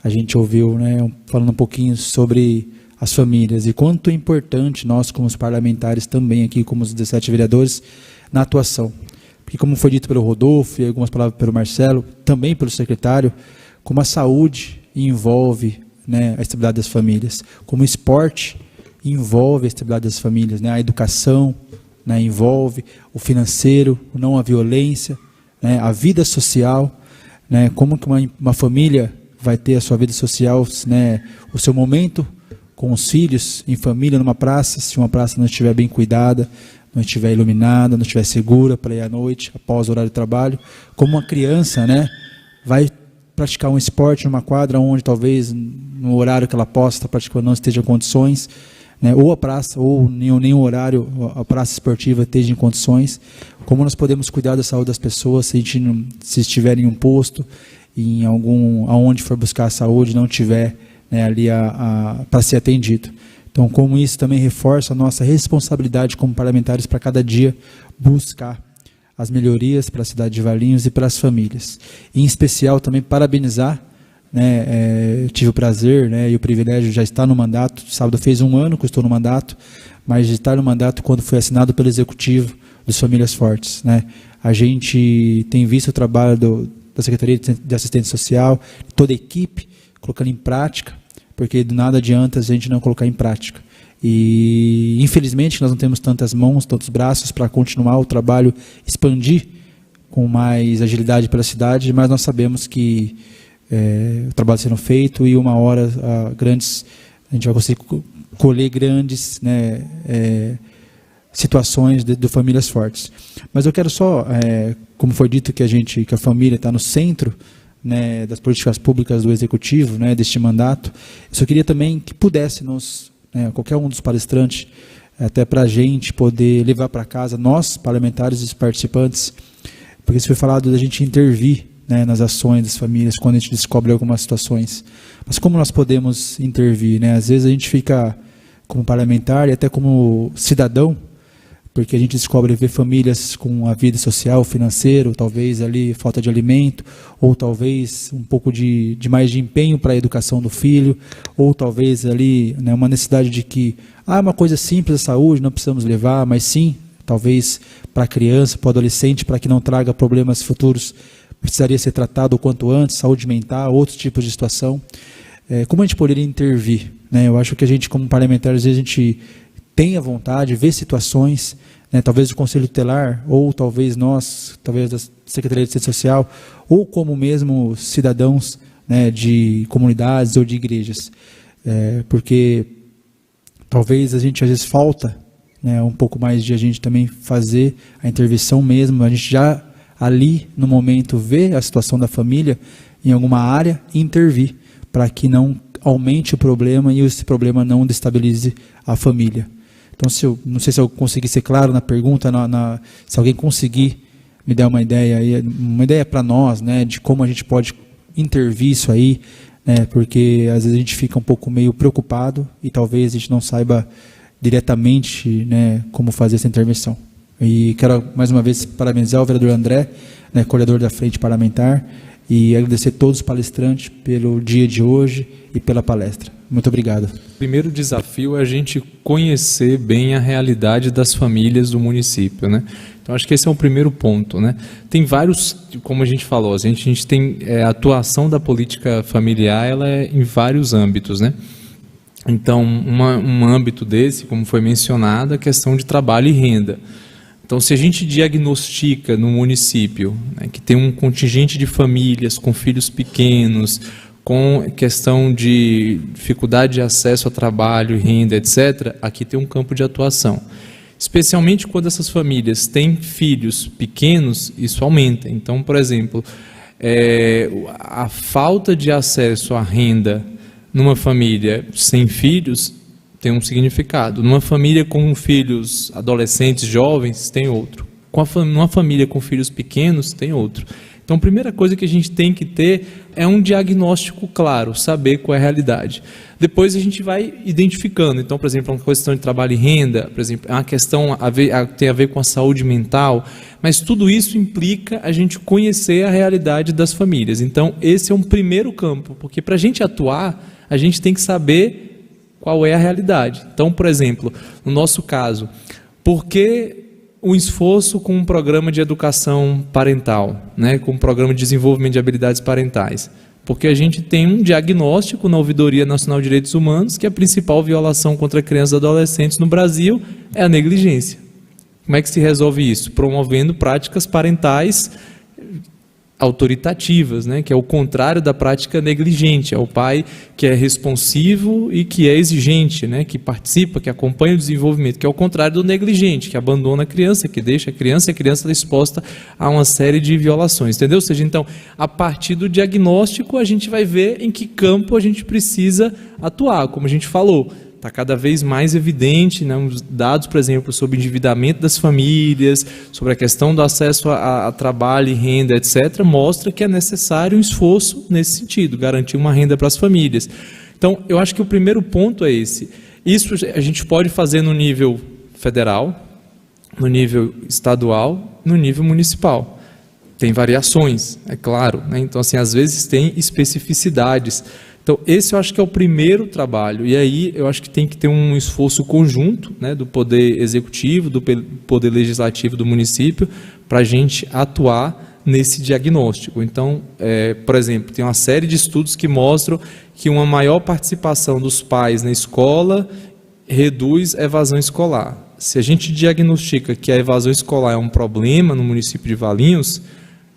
a gente ouviu, né, falando um pouquinho sobre as famílias e quanto é importante nós, como os parlamentares, também aqui, como os 17 vereadores, na atuação. Porque, como foi dito pelo Rodolfo e algumas palavras pelo Marcelo, também pelo secretário, como a saúde envolve, né, a estabilidade das famílias, como o esporte envolve a estabilidade das famílias, né, a educação, né, envolve o financeiro, não a violência, né, a vida social, né, como que uma família vai ter a sua vida social, né, o seu momento com os filhos, em família, numa praça, se uma praça não estiver bem cuidada, não estiver iluminada, não estiver segura para ir à noite, após o horário de trabalho, como uma criança, né, vai praticar um esporte numa quadra onde talvez no horário que ela possa estar praticando não esteja em condições, né, ou a praça, ou nenhum horário a praça esportiva esteja em condições, como nós podemos cuidar da saúde das pessoas se estiver em um posto, em aonde for buscar a saúde, não tiver, né, ali para ser atendido. Então, como isso também reforça a nossa responsabilidade como parlamentares para cada dia buscar as melhorias para a cidade de Valinhos e para as famílias. Em especial, também parabenizar, né, tive o prazer, né, e o privilégio de já estar no mandato, sábado fez 1 ano que eu estou no mandato, mas de estar no mandato quando foi assinado pelo Executivo dos Famílias Fortes, né. A gente tem visto o trabalho da Secretaria de Assistência Social, toda a equipe, colocando em prática, porque do nada adianta a gente não colocar em prática. E, infelizmente, nós não temos tantas mãos, tantos braços para continuar o trabalho, expandir com mais agilidade pela cidade, mas nós sabemos que o trabalho sendo feito e uma hora a gente vai conseguir colher grandes, né, situações de famílias fortes. Mas eu quero só, como foi dito que a família está no centro, né, das políticas públicas do Executivo, né, deste mandato, eu só queria também que pudéssemos, né, qualquer um dos palestrantes, até para a gente poder levar para casa, nós, parlamentares e participantes, porque isso foi falado da gente intervir, né, nas ações das famílias, quando a gente descobre algumas situações. Mas como nós podemos intervir, né? Às vezes a gente fica, como parlamentar e até como cidadão, porque a gente descobre ver famílias com a vida social, financeiro, talvez ali falta de alimento, ou talvez um pouco de mais de empenho para a educação do filho, ou talvez ali, né, uma necessidade de que, uma coisa simples, a saúde, não precisamos levar, mas sim, talvez para a criança, para o adolescente, para que não traga problemas futuros, precisaria ser tratado o quanto antes, saúde mental, outros tipos de situação. Como a gente poderia intervir, né? Eu acho que a gente, como parlamentar, às vezes a gente tem a vontade, vê situações, né, talvez do Conselho Tutelar, ou talvez nós, talvez da Secretaria de Assistência Social, ou como mesmo cidadãos, né, de comunidades ou de igrejas. Porque talvez a gente, às vezes, falta, né, um pouco mais de a gente também fazer a intervenção mesmo, a gente já ali, no momento, ver a situação da família em alguma área e intervir, para que não aumente o problema e esse problema não destabilize a família. Então, não sei se eu consegui ser claro na pergunta, se alguém conseguir me dar uma ideia para nós, né, de como a gente pode intervir isso aí, né, porque às vezes a gente fica um pouco meio preocupado e talvez a gente não saiba diretamente, né, como fazer essa intervenção. E quero mais uma vez parabenizar o vereador André, né, coordenador da Frente Parlamentar, e agradecer a todos os palestrantes pelo dia de hoje e pela palestra. Muito obrigado. O primeiro desafio é a gente conhecer bem a realidade das famílias do município, né? Então, acho que esse é o primeiro ponto, né? Tem vários, como a gente falou, a gente tem a atuação da política familiar, ela é em vários âmbitos, né? Então, um âmbito desse, como foi mencionado, a questão de trabalho e renda. Então, se a gente diagnostica no município, né, que tem um contingente de famílias com filhos pequenos, com questão de dificuldade de acesso a trabalho, renda, etc., aqui tem um campo de atuação. Especialmente quando essas famílias têm filhos pequenos, isso aumenta. Então, por exemplo, a falta de acesso à renda numa família sem filhos tem um significado. Numa família com filhos adolescentes, jovens, tem outro. Numa família com filhos pequenos, tem outro. Então, a primeira coisa que a gente tem que ter é um diagnóstico claro, saber qual é a realidade. Depois a gente vai identificando. Então, por exemplo, uma questão de trabalho e renda, por exemplo, é uma questão tem a ver com a saúde mental, mas tudo isso implica a gente conhecer a realidade das famílias. Então, esse é um primeiro campo, porque para a gente atuar, a gente tem que saber qual é a realidade. Então, por exemplo, no nosso caso, por que o esforço com um programa de educação parental, né, com um programa de desenvolvimento de habilidades parentais? Porque a gente tem um diagnóstico na Ouvidoria Nacional de Direitos Humanos que a principal violação contra crianças e adolescentes no Brasil é a negligência. Como é que se resolve isso? Promovendo práticas parentais autoritativas, né, que é o contrário da prática negligente, é o pai que é responsivo e que é exigente, né, que participa, que acompanha o desenvolvimento, que é o contrário do negligente, que abandona a criança, que deixa a criança está exposta a uma série de violações, entendeu? Ou seja, então, a partir do diagnóstico, a gente vai ver em que campo a gente precisa atuar, como a gente falou. Está cada vez mais evidente, né, os dados, por exemplo, sobre o endividamento das famílias, sobre a questão do acesso a trabalho e renda, etc., mostra que é necessário um esforço nesse sentido, garantir uma renda para as famílias. Então, eu acho que o primeiro ponto é esse. Isso a gente pode fazer no nível federal, no nível estadual, no nível municipal. Tem variações, é claro, né? Então, assim, às vezes tem especificidades. Então, esse eu acho que é o primeiro trabalho, e aí eu acho que tem que ter um esforço conjunto, né, do poder executivo, do poder legislativo do município, para a gente atuar nesse diagnóstico. Então, por exemplo, tem uma série de estudos que mostram que uma maior participação dos pais na escola reduz a evasão escolar. Se a gente diagnostica que a evasão escolar é um problema no município de Valinhos,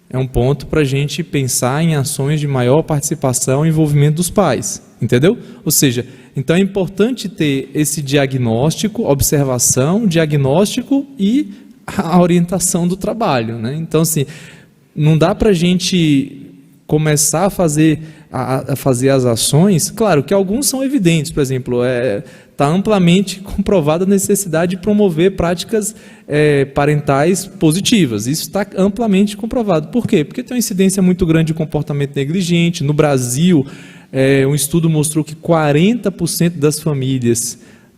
é um ponto para a gente pensar em ações de maior participação e envolvimento dos pais, entendeu? Ou seja, então é importante ter esse diagnóstico, observação, diagnóstico e a orientação do trabalho, né? Então, assim, não dá para a gente começar a fazer as ações, claro que alguns são evidentes, por exemplo, está amplamente comprovada a necessidade de promover práticas parentais positivas, isso está amplamente comprovado. Por quê? Porque tem uma incidência muito grande de comportamento negligente. No Brasil, um estudo mostrou que 40% das famílias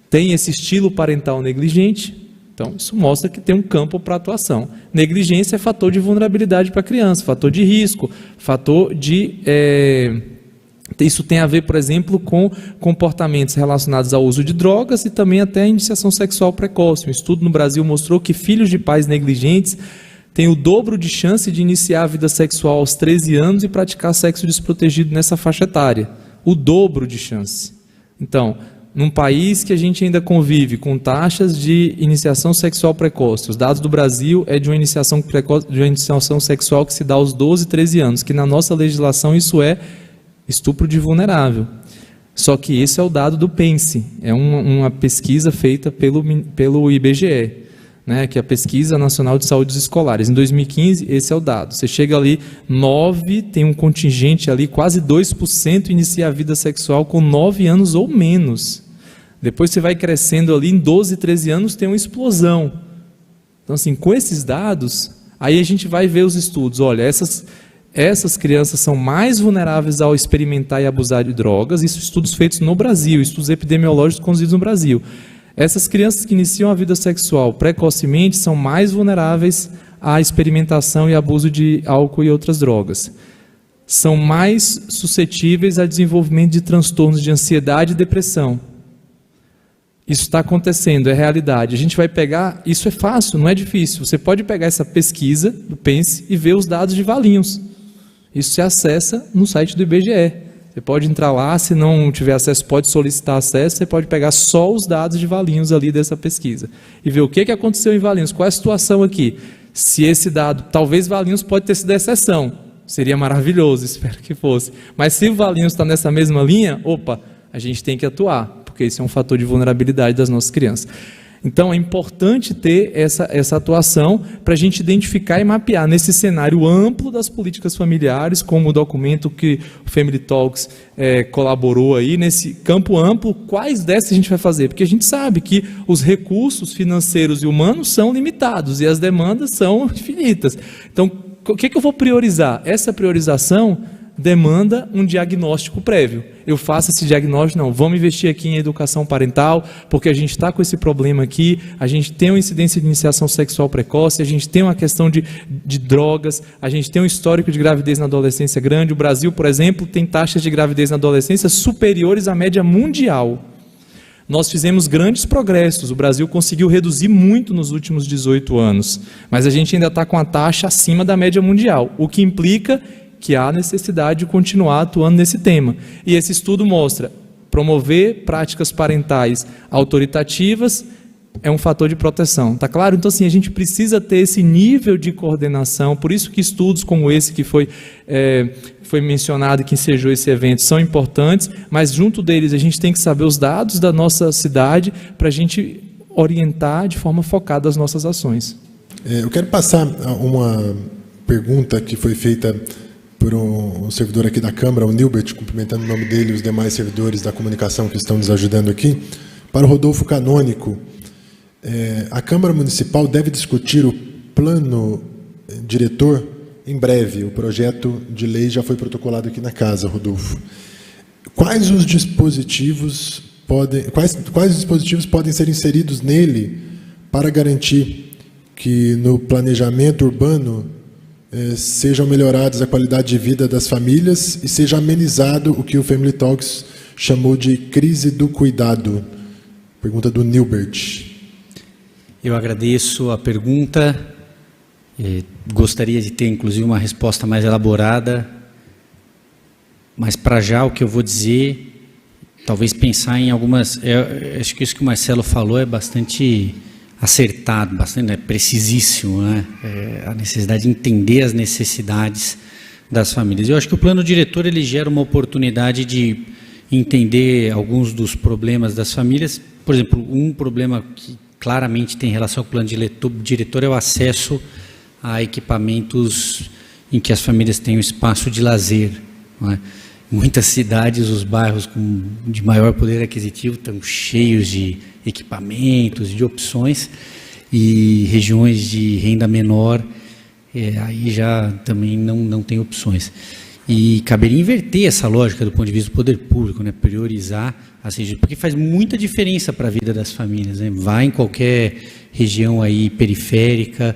têm esse estilo parental negligente. Então, isso mostra que tem um campo para atuação. Negligência é fator de vulnerabilidade para a criança, fator de risco, fator de... Isso tem a ver, por exemplo, com comportamentos relacionados ao uso de drogas e também até a iniciação sexual precoce. Um estudo no Brasil mostrou que filhos de pais negligentes têm o dobro de chance de iniciar a vida sexual aos 13 anos e praticar sexo desprotegido nessa faixa etária. O dobro de chance. Então, num país que a gente ainda convive com taxas de iniciação sexual precoce, os dados do Brasil é de uma iniciação sexual que se dá aos 12, 13 anos, que na nossa legislação isso é estupro de vulnerável. Só que esse é o dado do PENSE, é uma pesquisa feita pelo IBGE, né, que é a Pesquisa Nacional de Saúde Escolares. Em 2015, esse é o dado. Você chega ali, 9, tem um contingente ali, quase 2% inicia a vida sexual com 9 anos ou menos. Depois você vai crescendo ali, em 12, 13 anos tem uma explosão. Então, assim, com esses dados, aí a gente vai ver os estudos. Olha, essas crianças são mais vulneráveis ao experimentar e abusar de drogas. Isso estudos feitos no Brasil, estudos epidemiológicos conduzidos no Brasil. Essas crianças que iniciam a vida sexual precocemente são mais vulneráveis à experimentação e abuso de álcool e outras drogas. São mais suscetíveis ao desenvolvimento de transtornos de ansiedade e depressão. Isso está acontecendo, é realidade. A gente vai pegar, isso é fácil, não é difícil. Você pode pegar essa pesquisa do PENSE e ver os dados de Valinhos. Isso se acessa no site do IBGE. Você pode entrar lá, se não tiver acesso, pode solicitar acesso, você pode pegar só os dados de Valinhos ali dessa pesquisa. E ver o que aconteceu em Valinhos, qual é a situação aqui. Se esse dado, talvez Valinhos pode ter sido exceção, seria maravilhoso, espero que fosse. Mas se Valinhos está nessa mesma linha, opa, a gente tem que atuar, porque isso é um fator de vulnerabilidade das nossas crianças. Então, é importante ter essa atuação para a gente identificar e mapear nesse cenário amplo das políticas familiares, como o documento que o Family Talks colaborou aí, nesse campo amplo, quais dessas a gente vai fazer? Porque a gente sabe que os recursos financeiros e humanos são limitados e as demandas são infinitas. Então, o que eu vou priorizar? Essa priorização demanda um diagnóstico prévio. Eu faço esse diagnóstico, não, vamos investir aqui em educação parental, porque a gente está com esse problema aqui, a gente tem uma incidência de iniciação sexual precoce, a gente tem uma questão de drogas, a gente tem um histórico de gravidez na adolescência grande. O Brasil, por exemplo, tem taxas de gravidez na adolescência superiores à média mundial. Nós fizemos grandes progressos, o Brasil conseguiu reduzir muito nos últimos 18 anos, mas a gente ainda está com a taxa acima da média mundial, o que implica que há necessidade de continuar atuando nesse tema. E esse estudo mostra, promover práticas parentais autoritativas é um fator de proteção, tá claro? Então, assim, a gente precisa ter esse nível de coordenação, por isso que estudos como esse que foi mencionado e que ensejou esse evento são importantes, mas junto deles a gente tem que saber os dados da nossa cidade para a gente orientar de forma focada as nossas ações. Eu quero passar uma pergunta que foi feita por um servidor aqui da Câmara, o Nilbert, cumprimentando o nome dele e os demais servidores da comunicação que estão nos ajudando aqui, para o Rodolfo Canônico. A Câmara Municipal deve discutir o plano diretor em breve. O projeto de lei já foi protocolado aqui na casa, Rodolfo. Quais dispositivos podem ser inseridos nele para garantir que no planejamento urbano sejam melhoradas a qualidade de vida das famílias e seja amenizado o que o Family Talks chamou de crise do cuidado? Pergunta do Nilbert. Eu agradeço a pergunta. Gostaria de ter, inclusive, uma resposta mais elaborada, mas para já o que eu vou dizer, talvez pensar em algumas... acho que isso que o Marcelo falou é bastante acertado, bastante precisíssimo, né? A necessidade de entender as necessidades das famílias. Eu acho que o plano diretor ele gera uma oportunidade de entender alguns dos problemas das famílias. Por exemplo, um problema que claramente tem relação com o plano diretor é o acesso a equipamentos em que as famílias têm um espaço de lazer, não é? Muitas cidades, os bairros de maior poder aquisitivo estão cheios de equipamentos, de opções, e regiões de renda menor, aí já também não tem opções. E caberia inverter essa lógica do ponto de vista do poder público, né? Priorizar, porque faz muita diferença para a vida das famílias, né? Vai em qualquer região aí periférica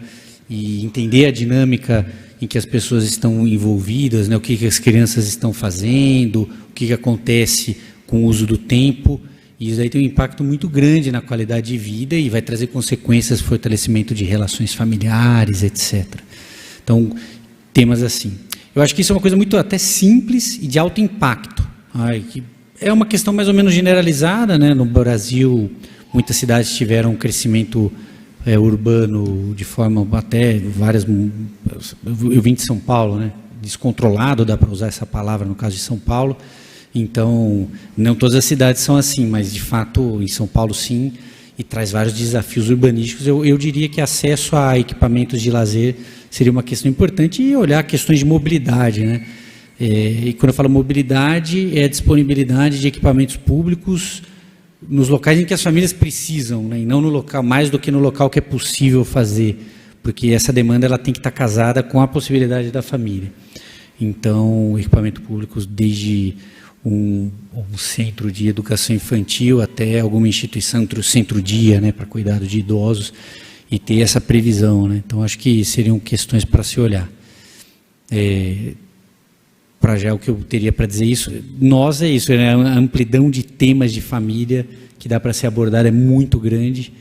e entender a dinâmica em que as pessoas estão envolvidas, né? O que as crianças estão fazendo, o que acontece com o uso do tempo, e isso aí tem um impacto muito grande na qualidade de vida e vai trazer consequências, fortalecimento de relações familiares, etc. Então, temas assim. Eu acho que isso é uma coisa muito até simples e de alto impacto. Que é uma questão mais ou menos generalizada, né? No Brasil, muitas cidades tiveram um crescimento urbano de forma até várias... Eu vim de São Paulo, né? Descontrolado, dá para usar essa palavra no caso de São Paulo. Então, não todas as cidades são assim, mas de fato em São Paulo sim, e traz vários desafios urbanísticos. Eu diria que acesso a equipamentos de lazer seria uma questão importante, e olhar questões de mobilidade, né? E quando eu falo mobilidade, é a disponibilidade de equipamentos públicos nos locais em que as famílias precisam, né? E não no local, mais do que no local que é possível fazer, porque essa demanda ela tem que estar casada com a possibilidade da família. Então, equipamento público desde um centro de educação infantil até alguma instituição, centro-dia, né, para cuidado de idosos, e ter essa previsão, né? Então, acho que seriam questões para se olhar. Para já o que eu teria para dizer isso, nós é isso, né? A amplidão de temas de família que dá para ser abordada é muito grande,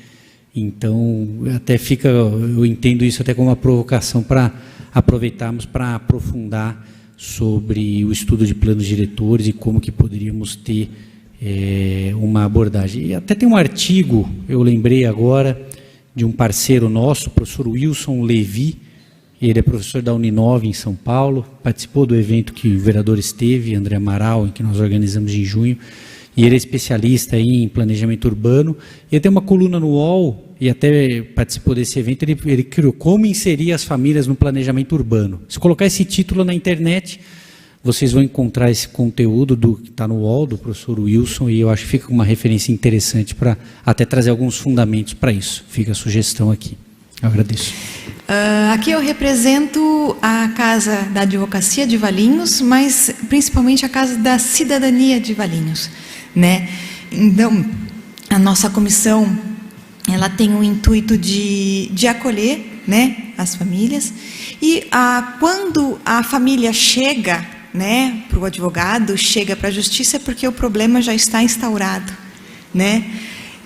então até eu entendo isso até como uma provocação para aproveitarmos para aprofundar sobre o estudo de planos diretores e como que poderíamos ter uma abordagem. E até tem um artigo, eu lembrei agora, de um parceiro nosso, o professor Wilson Levi. Ele é professor da Uninove em São Paulo, participou do evento que o vereador esteve, André Amaral, em que nós organizamos em junho, e ele é especialista em planejamento urbano, e ele tem uma coluna no UOL, e até participou desse evento, ele criou como inserir as famílias no planejamento urbano. Se colocar esse título na internet, vocês vão encontrar esse conteúdo que está no UOL, do professor Wilson, e eu acho que fica uma referência interessante para até trazer alguns fundamentos para isso. Fica a sugestão aqui. Eu agradeço. Aqui eu represento a Casa da Advocacia de Valinhos, mas principalmente a Casa da Cidadania de Valinhos, né? Então, a nossa comissão, ela tem o intuito de acolher, né, as famílias, e quando a família chega, né, para o advogado, chega para a justiça, é porque o problema já está instaurado, né?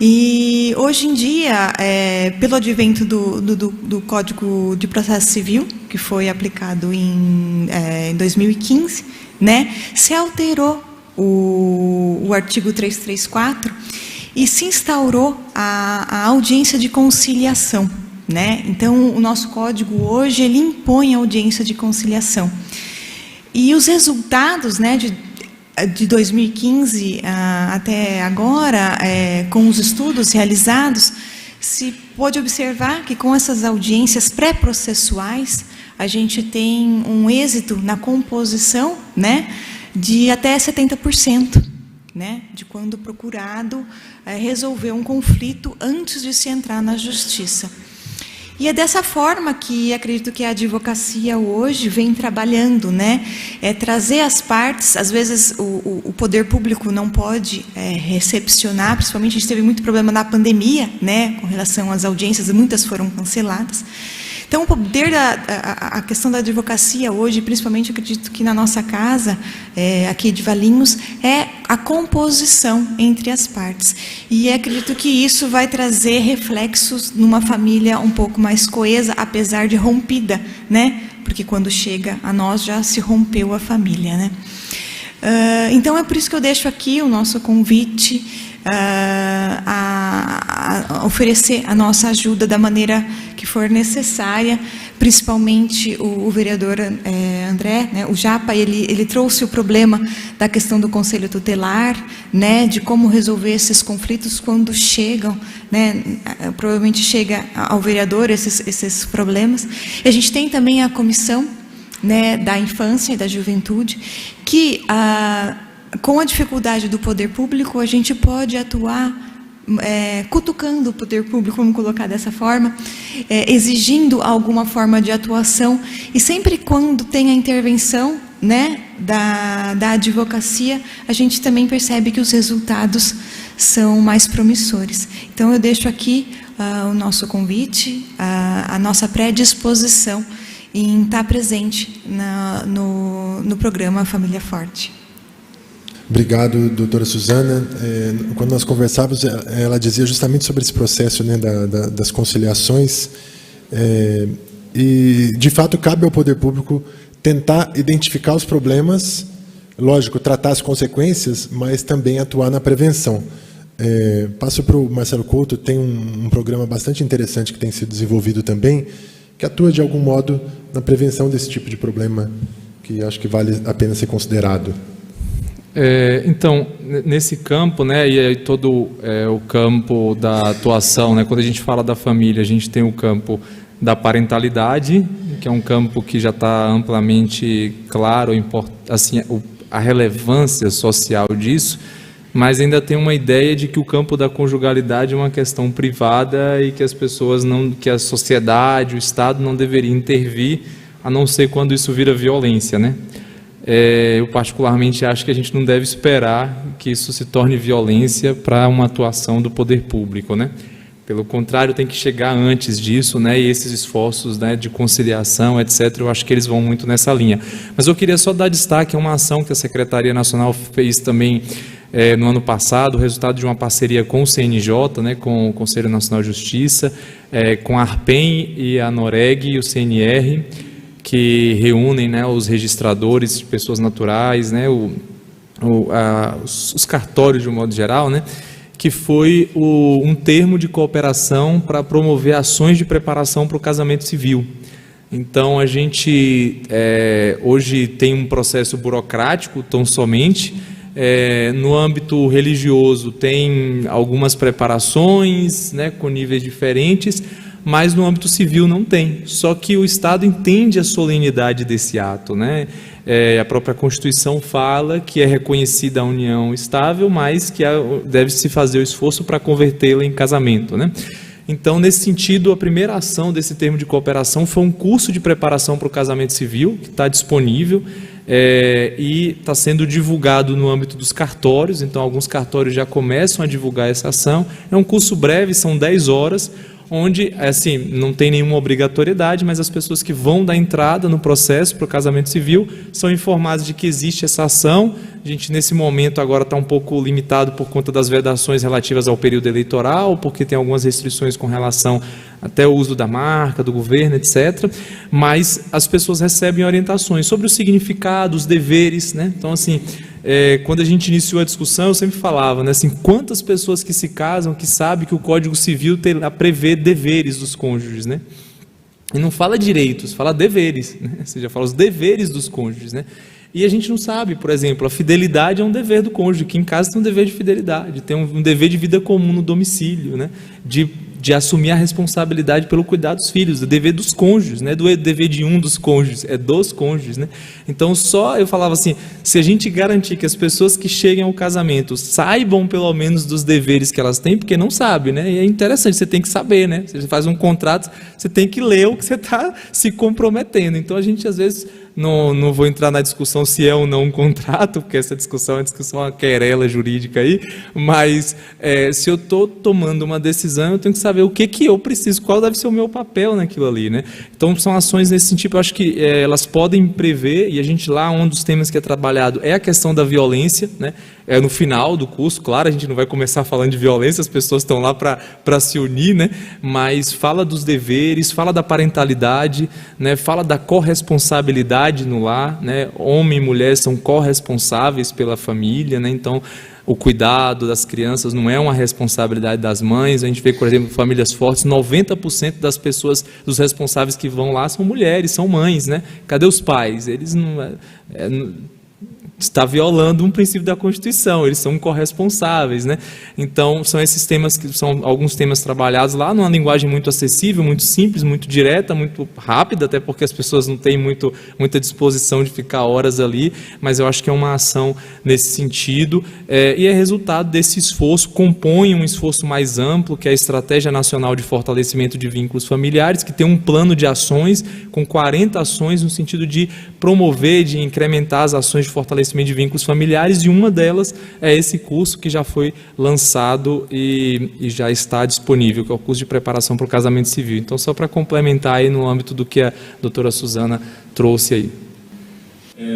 E hoje em dia, pelo advento do Código de Processo Civil, que foi aplicado em 2015, né, se alterou o artigo 334 e se instaurou a audiência de conciliação, né? Então, o nosso código hoje, ele impõe a audiência de conciliação. E os resultados, né, de 2015 até agora, com os estudos realizados, se pode observar que com essas audiências pré-processuais, a gente tem um êxito na composição, né, de até 70%, né, de quando o procurado resolveu um conflito antes de se entrar na justiça. E é dessa forma que acredito que a advocacia hoje vem trabalhando, né? Trazer as partes, às vezes o poder público não pode recepcionar, principalmente a gente teve muito problema na pandemia, né? Com relação às audiências, muitas foram canceladas. Então, o poder a questão da advocacia hoje, principalmente acredito que na nossa casa, aqui de Valinhos, é a composição entre as partes. E acredito que isso vai trazer reflexos numa família um pouco mais coesa, apesar de rompida, né? Porque quando chega a nós já se rompeu a família, né? Então, é por isso que eu deixo aqui o nosso convite a oferecer a nossa ajuda da maneira que for necessária, principalmente o vereador André, né, o Japa, ele trouxe o problema da questão do conselho tutelar, né, de como resolver esses conflitos quando chegam, né, provavelmente chega ao vereador esses problemas. E a gente tem também a comissão, né, da infância e da juventude, que com a dificuldade do poder público, a gente pode atuar cutucando o poder público, vamos colocar dessa forma, exigindo alguma forma de atuação, e sempre quando tem a intervenção, né, da advocacia, a gente também percebe que os resultados são mais promissores. Então, eu deixo aqui o nosso convite, a nossa predisposição em estar presente no programa Família Forte. Obrigado, doutora Suzana. Quando nós conversávamos, ela dizia justamente sobre esse processo, né, das conciliações, e, de fato, cabe ao poder público tentar identificar os problemas, lógico, tratar as consequências, mas também atuar na prevenção. Passo para o Marcelo Couto, tem um programa bastante interessante que tem sido desenvolvido também, que atua, de algum modo, na prevenção desse tipo de problema, que acho que vale a pena ser considerado. Então, nesse campo, né, e aí todo o campo da atuação, né, quando a gente fala da família, a gente tem o campo da parentalidade, que é um campo que já está amplamente claro, assim, a relevância social disso, mas ainda tem uma ideia de que o campo da conjugalidade é uma questão privada e que as pessoas que a sociedade, o Estado não deveria intervir, a não ser quando isso vira violência, né? Eu particularmente acho que a gente não deve esperar que isso se torne violência para uma atuação do poder público, né? Pelo contrário, tem que chegar antes disso, né? E esses esforços, né, de conciliação, etc., eu acho que eles vão muito nessa linha. Mas eu queria só dar destaque a uma ação que a Secretaria Nacional fez também no ano passado, resultado de uma parceria com o CNJ, né, com o Conselho Nacional de Justiça, com a ARPEN e a NOREG e o CNR, que reúnem, né, os registradores de pessoas naturais, né, os cartórios de um modo geral, né, que foi um termo de cooperação para promover ações de preparação para o casamento civil. Então, a gente hoje tem um processo burocrático, tão somente. No âmbito religioso, tem algumas preparações, né, com níveis diferentes, mas no âmbito civil não tem. Só que o Estado entende a solenidade desse ato, né? A própria Constituição fala que é reconhecida a união estável, mas que deve-se fazer o esforço para convertê-la em casamento, né? Então, nesse sentido, a primeira ação desse termo de cooperação foi um curso de preparação para o casamento civil, que está disponível, e está sendo divulgado no âmbito dos cartórios. Então, alguns cartórios já começam a divulgar essa ação. É um curso breve, são 10 horas, onde, assim, não tem nenhuma obrigatoriedade, mas as pessoas que vão dar entrada no processo para o casamento civil são informadas de que existe essa ação. A gente, nesse momento, agora está um pouco limitado por conta das vedações relativas ao período eleitoral, porque tem algumas restrições com relação até o uso da marca, do governo, etc. Mas as pessoas recebem orientações sobre o significado, os deveres, né? Então, assim, quando a gente iniciou a discussão, eu sempre falava, né, assim, quantas pessoas que se casam, que sabem que o Código Civil prevê deveres dos cônjuges, né? E não fala direitos, fala deveres, né? Ou seja, fala os deveres dos cônjuges, né? E a gente não sabe, por exemplo, a fidelidade é um dever do cônjuge, que em casa tem um dever de fidelidade, tem um dever de vida comum no domicílio, né? De assumir a responsabilidade pelo cuidado dos filhos, o dever dos cônjuges, não é do dever de um dos cônjuges, é dos cônjuges, né? Então, eu falava assim, se a gente garantir que as pessoas que cheguem ao casamento saibam pelo menos dos deveres que elas têm, porque não sabe, né? E é interessante, você tem que saber, né? Você faz um contrato, você tem que ler o que você está se comprometendo. Então, a gente às vezes não vou entrar na discussão se é ou não um contrato, porque essa discussão é uma discussão, uma querela jurídica aí, mas se eu estou tomando uma decisão, eu tenho que saber o que eu preciso, qual deve ser o meu papel naquilo ali, né? Então, são ações nesse sentido, eu acho que elas podem prever, e a gente lá, um dos temas que é trabalhado é a questão da violência, né? No final do curso, claro, a gente não vai começar falando de violência, as pessoas estão lá para se unir, né? Mas fala dos deveres, fala da parentalidade, né? Fala da corresponsabilidade no lar, né? Homem e mulher são corresponsáveis pela família, né? Então, o cuidado das crianças não é uma responsabilidade das mães. A gente vê, por exemplo, famílias fortes, 90% das pessoas, dos responsáveis que vão lá são mulheres, são mães, né? Cadê os pais? Eles não... está violando um princípio da Constituição, eles são corresponsáveis, né? Então, são esses temas que são alguns temas trabalhados lá numa linguagem muito acessível, muito simples, muito direta, muito rápida, até porque as pessoas não têm muita disposição de ficar horas ali, mas eu acho que é uma ação nesse sentido, e é resultado desse esforço, compõe um esforço mais amplo, que é a Estratégia Nacional de Fortalecimento de Vínculos Familiares, que tem um plano de ações, com 40 ações, no sentido de promover, de incrementar as ações de fortalecimento de vínculos familiares, e uma delas é esse curso que já foi lançado e já está disponível, que é o curso de preparação para o casamento civil. Então, só para complementar aí no âmbito do que a doutora Suzana trouxe aí.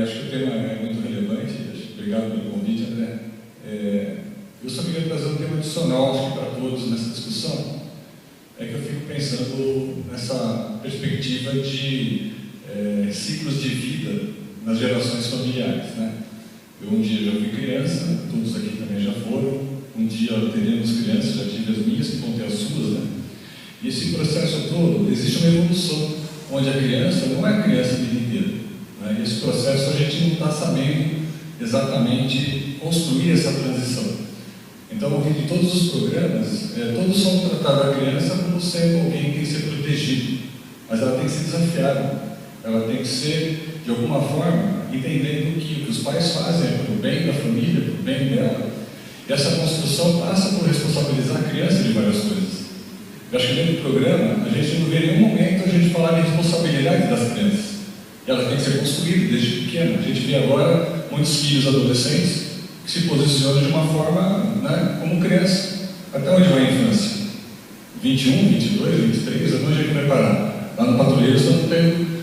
Acho que o tema é muito relevante, obrigado pelo convite, André. Eu só queria trazer um tema adicional para todos nessa discussão, é que eu fico pensando nessa perspectiva de ciclos de vida nas gerações familiares, né? Eu um dia já fui criança, todos aqui também já foram, um dia teremos crianças, já tive as minhas, que vão ter as suas, né? E esse processo todo, existe uma evolução, onde a criança não é criança a vida inteira, né? E esse processo a gente não está sabendo exatamente construir essa transição. Então, ao ouvir de todos os programas, todos são tratados a criança como sendo alguém que tem que ser protegido, mas ela tem que ser desafiada, ela tem que ser, de alguma forma, entendendo que o que os pais fazem é para o bem da família, para o bem dela. E essa construção passa por responsabilizar a criança de várias coisas. Eu acho que dentro do programa, a gente não vê nenhum momento a gente falar de responsabilidade das crianças. E ela tem que ser construída desde pequena. A gente vê agora muitos filhos adolescentes que se posicionam de uma forma, né, como criança. Até onde vai a infância? 21, 22, 23, até onde a gente vai parar? Lá no Patrulheiro estamos tendo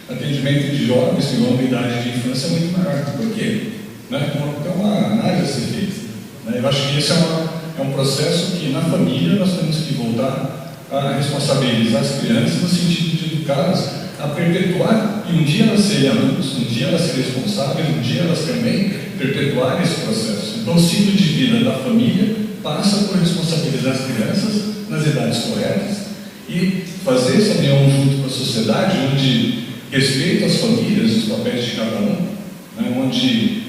atendimento de jovens que vão em idade de infância muito maior. Por quê? Né? Então, uma análise a ser feita. Né? Eu acho que esse é um processo que, na família, nós temos que voltar a responsabilizar as crianças no sentido de educá-las a perpetuar, e um dia elas serem adultos, um dia elas serem responsáveis, um dia elas também perpetuarem esse processo. Então, o ciclo de vida da família passa por responsabilizar as crianças nas idades corretas e fazer essa união junto com a sociedade, onde respeito às famílias, os papéis de cada um, né, onde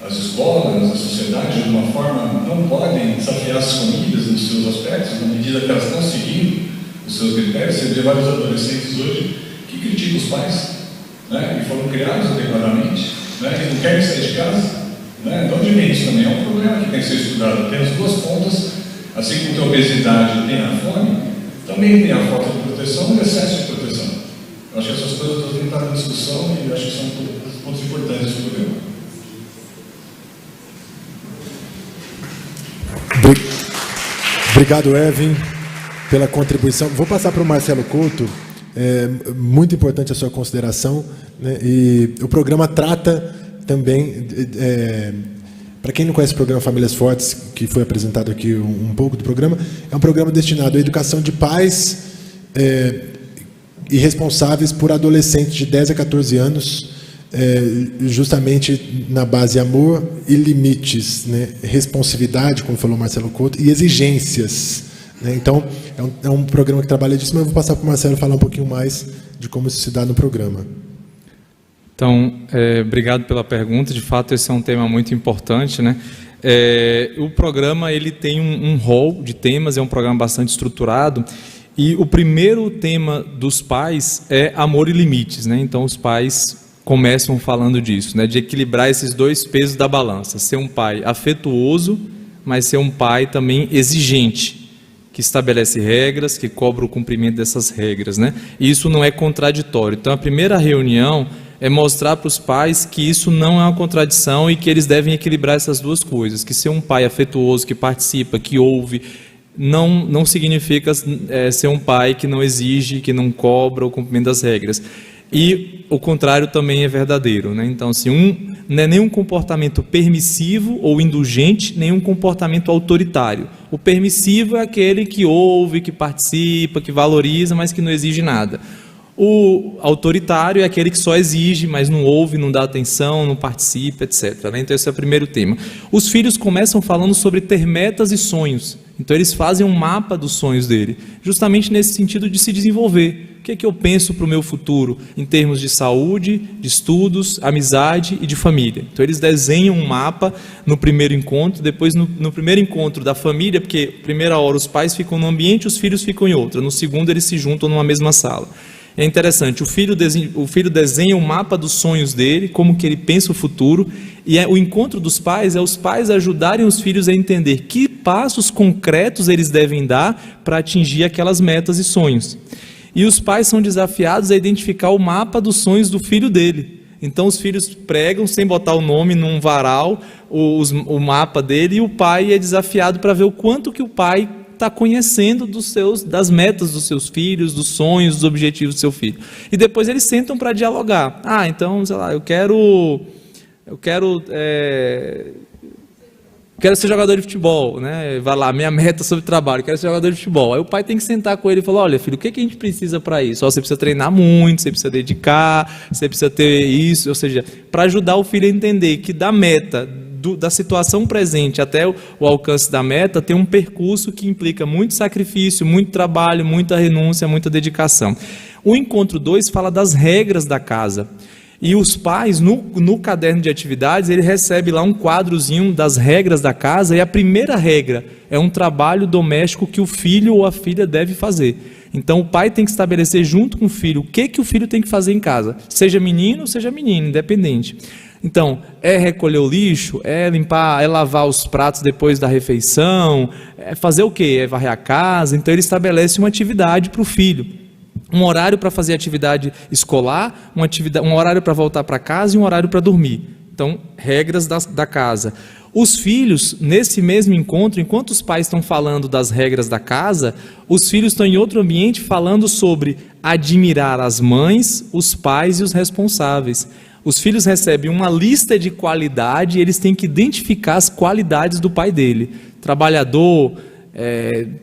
as escolas, a sociedade, de uma forma, não podem desafiar as famílias nos seus aspectos, na medida que elas estão seguindo os seus critérios. Você vê vários adolescentes hoje que criticam os pais, né, que foram criados adequadamente, né, que não querem sair de casa. Né, de onde vem isso também? É um problema que tem que ser estudado. Tem as duas pontas, assim como tem a obesidade e tem a fome, também tem a falta de proteção e o excesso de proteção. Eu acho que essas coisas têm que estar em discussão e eu acho que são pontos importantes do programa. Obrigado, Erwin, pela contribuição. Vou passar para o Marcelo Couto. É muito importante a sua consideração, né? E o programa trata também, para quem não conhece o programa Famílias Fortes, que foi apresentado aqui um pouco do programa, é um programa destinado à educação de pais e responsáveis por adolescentes de 10 a 14 anos, justamente na base amor e limites, né? Responsividade, como falou Marcelo Couto, e exigências. Então, é um programa que trabalha disso, mas eu vou passar para o Marcelo falar um pouquinho mais de como isso se dá no programa. Então, obrigado pela pergunta. De fato, esse é um tema muito importante, né? O programa ele tem um rol de temas, é um programa bastante estruturado, e o primeiro tema dos pais é amor e limites, né? Então, os pais começam falando disso, né? De equilibrar esses dois pesos da balança, ser um pai afetuoso, mas ser um pai também exigente, que estabelece regras, que cobra o cumprimento dessas regras, né? E isso não é contraditório. Então, a primeira reunião é mostrar para os pais que isso não é uma contradição e que eles devem equilibrar essas duas coisas, que ser um pai afetuoso, que participa, que ouve, não significa ser um pai que não exige, que não cobra o cumprimento das regras. E o contrário também é verdadeiro, né? Então, assim, não é nenhum comportamento permissivo ou indulgente, nenhum comportamento autoritário. O permissivo é aquele que ouve, que participa, que valoriza, mas que não exige nada. O autoritário é aquele que só exige, mas não ouve, não dá atenção, não participa, etc. Então, esse é o primeiro tema. Os filhos começam falando sobre ter metas e sonhos. Então, eles fazem um mapa dos sonhos dele, justamente nesse sentido de se desenvolver. O que é que eu penso para o meu futuro, em termos de saúde, de estudos, amizade e de família? Então, eles desenham um mapa no primeiro encontro, depois no primeiro encontro da família, porque, primeira hora, os pais ficam num ambiente, os filhos ficam em outra. No segundo, eles se juntam numa mesma sala. É interessante, o filho desenha um mapa dos sonhos dele, como que ele pensa o futuro, e o encontro dos pais é os pais ajudarem os filhos a entender que passos concretos eles devem dar para atingir aquelas metas e sonhos. E os pais são desafiados a identificar o mapa dos sonhos do filho dele. Então os filhos pregam, sem botar o nome num varal, o mapa dele, e o pai é desafiado para ver o quanto que o pai está conhecendo das metas dos seus filhos, dos sonhos, dos objetivos do seu filho. E depois eles sentam para dialogar. Então, sei lá, eu quero ser jogador de futebol, né? Vai lá, minha meta sobre trabalho, quero ser jogador de futebol. Aí o pai tem que sentar com ele e falar: olha, filho, o que a gente precisa para isso? Você precisa treinar muito, você precisa dedicar, você precisa ter isso, ou seja, para ajudar o filho a entender que da meta, da situação presente até o alcance da meta, tem um percurso que implica muito sacrifício, muito trabalho, muita renúncia, muita dedicação. O encontro 2 fala das regras da casa. E os pais, no caderno de atividades, ele recebe lá um quadrozinho das regras da casa, e a primeira regra é um trabalho doméstico que o filho ou a filha deve fazer. Então o pai tem que estabelecer junto com o filho o que o filho tem que fazer em casa, seja menino, seja menina, independente. Então, é recolher o lixo, é limpar, é lavar os pratos depois da refeição, é fazer o quê? É varrer a casa. Então ele estabelece uma atividade para o filho. Um horário para fazer atividade escolar, um horário para voltar para casa e um horário para dormir. Então, regras da casa. Os filhos, nesse mesmo encontro, enquanto os pais estão falando das regras da casa, os filhos estão em outro ambiente falando sobre admirar as mães, os pais e os responsáveis. Os filhos recebem uma lista de qualidade e eles têm que identificar as qualidades do pai dele. Trabalhador,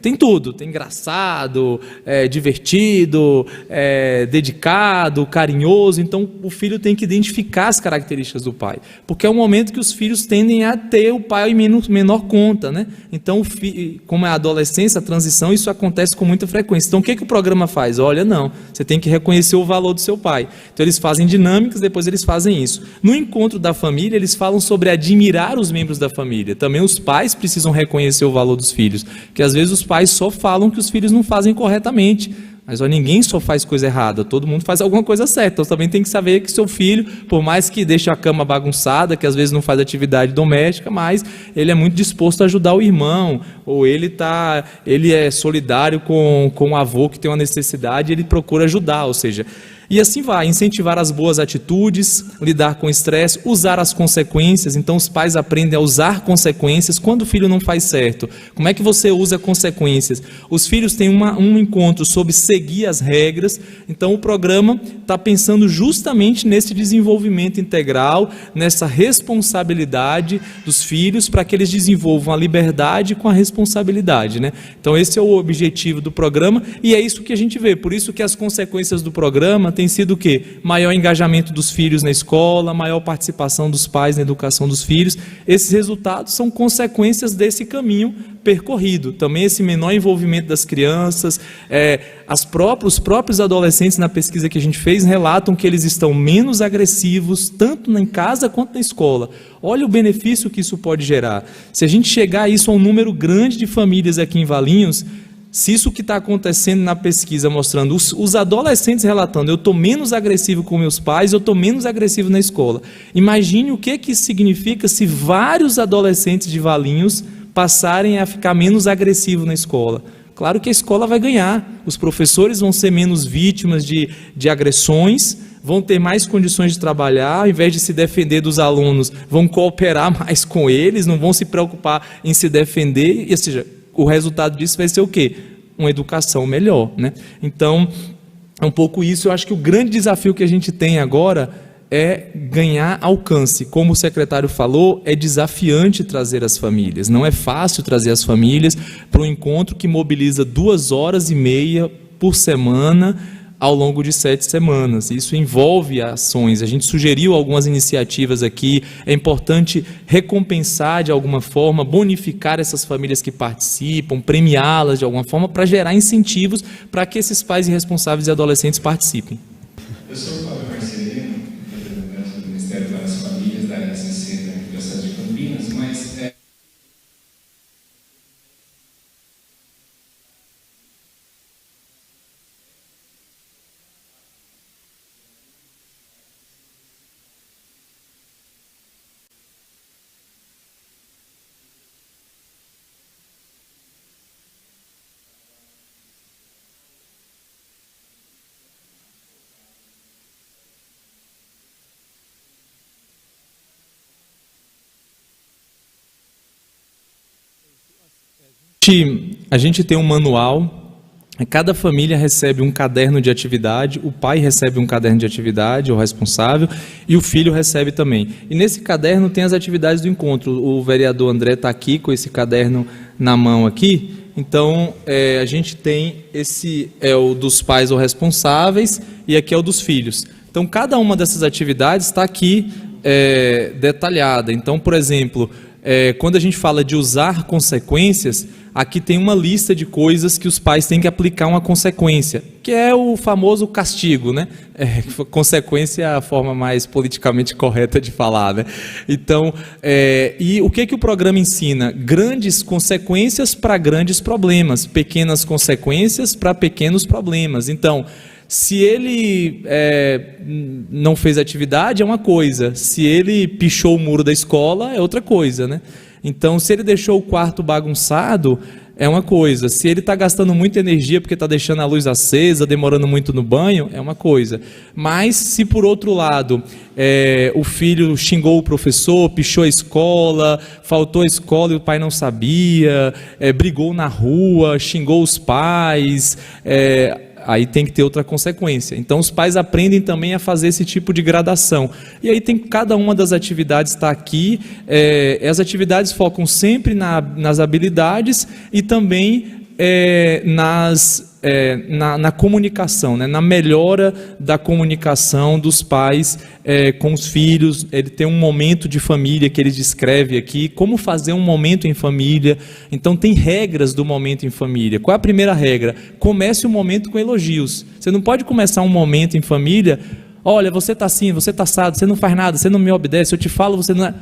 tem tudo, tem engraçado, divertido, dedicado, carinhoso. Então o filho tem que identificar as características do pai, porque é um momento que os filhos tendem a ter o pai em menor conta, né? Então como é a adolescência, a transição, isso acontece com muita frequência. Então o que o programa faz? Olha, não, você tem que reconhecer o valor do seu pai. Então eles fazem dinâmicas, depois eles fazem isso. No encontro da família, eles falam sobre admirar os membros da família. Também os pais precisam reconhecer o valor dos filhos, porque às vezes os pais só falam que os filhos não fazem corretamente. Mas ninguém só faz coisa errada, todo mundo faz alguma coisa certa. Então também tem que saber que seu filho, por mais que deixe a cama bagunçada, que às vezes não faz atividade doméstica, mas ele é muito disposto a ajudar o irmão, ou ele é solidário com o avô que tem uma necessidade, ele procura ajudar, ou seja, e assim vai, incentivar as boas atitudes, lidar com o estresse, usar as consequências. Então os pais aprendem a usar consequências quando o filho não faz certo. Como é que você usa consequências? Os filhos têm um encontro sobre seguir as regras, então o programa está pensando justamente nesse desenvolvimento integral, nessa responsabilidade dos filhos, para que eles desenvolvam a liberdade com a responsabilidade, né? Então esse é o objetivo do programa, e é isso que a gente vê, por isso que as consequências do programa tem sido o quê? Maior engajamento dos filhos na escola, maior participação dos pais na educação dos filhos. Esses resultados são consequências desse caminho percorrido. Também esse menor envolvimento das crianças, os próprios adolescentes na pesquisa que a gente fez relatam que eles estão menos agressivos, tanto em casa quanto na escola. Olha o benefício que isso pode gerar. Se a gente chegar a isso a um número grande de famílias aqui em Valinhos, se isso que está acontecendo na pesquisa, mostrando os adolescentes relatando, eu estou menos agressivo com meus pais, eu estou menos agressivo na escola. Imagine o que isso significa se vários adolescentes de Valinhos passarem a ficar menos agressivos na escola. Claro que a escola vai ganhar, os professores vão ser menos vítimas de agressões, vão ter mais condições de trabalhar, ao invés de se defender dos alunos, vão cooperar mais com eles, não vão se preocupar em se defender, ou seja, o resultado disso vai ser o quê? Uma educação melhor, né? Então, é um pouco isso. Eu acho que o grande desafio que a gente tem agora é ganhar alcance. Como o secretário falou, é desafiante trazer as famílias. Não é fácil trazer as famílias para um encontro que mobiliza 2h30 por semana, ao longo de 7 semanas. Isso envolve ações. A gente sugeriu algumas iniciativas aqui. É importante recompensar de alguma forma, bonificar essas famílias que participam, premiá-las de alguma forma, para gerar incentivos para que esses pais irresponsáveis e adolescentes participem. Eu sou o Fábio Marcelino, representante do Ministério das Famílias da SCC da Universidade de Campinas, mas A gente tem um manual, cada família recebe um caderno de atividade, o pai recebe um caderno de atividade, o responsável, e o filho recebe também. E nesse caderno tem as atividades do encontro. O vereador André está aqui com esse caderno na mão aqui. Então, a gente tem esse, é o dos pais ou responsáveis, e aqui é o dos filhos. Então, cada uma dessas atividades está aqui detalhada. Então, por exemplo, quando a gente fala de usar consequências, aqui tem uma lista de coisas que os pais têm que aplicar uma consequência, que é o famoso castigo, né? Consequência é a forma mais politicamente correta de falar, né? Então, e o que o programa ensina? Grandes consequências para grandes problemas, pequenas consequências para pequenos problemas. Então, se ele não fez atividade, é uma coisa. Se ele pichou o muro da escola, é outra coisa, né? Então, se ele deixou o quarto bagunçado, é uma coisa. Se ele está gastando muita energia porque está deixando a luz acesa, demorando muito no banho, é uma coisa. Mas, se por outro lado, o filho xingou o professor, pichou a escola, faltou a escola e o pai não sabia, brigou na rua, xingou os pais, aí tem que ter outra consequência. Então os pais aprendem também a fazer esse tipo de gradação. E aí tem cada uma das atividades está aqui. As atividades focam sempre nas habilidades e também na comunicação, né? Na melhora da comunicação dos pais com os filhos. Ele tem um momento de família que ele descreve aqui, como fazer um momento em família. Então tem regras do momento em família. Qual é a primeira regra? Comece o momento com elogios. Você não pode começar um momento em família, olha, você está assim, você está assado, você não faz nada, você não me obedece, eu te falo, você não é...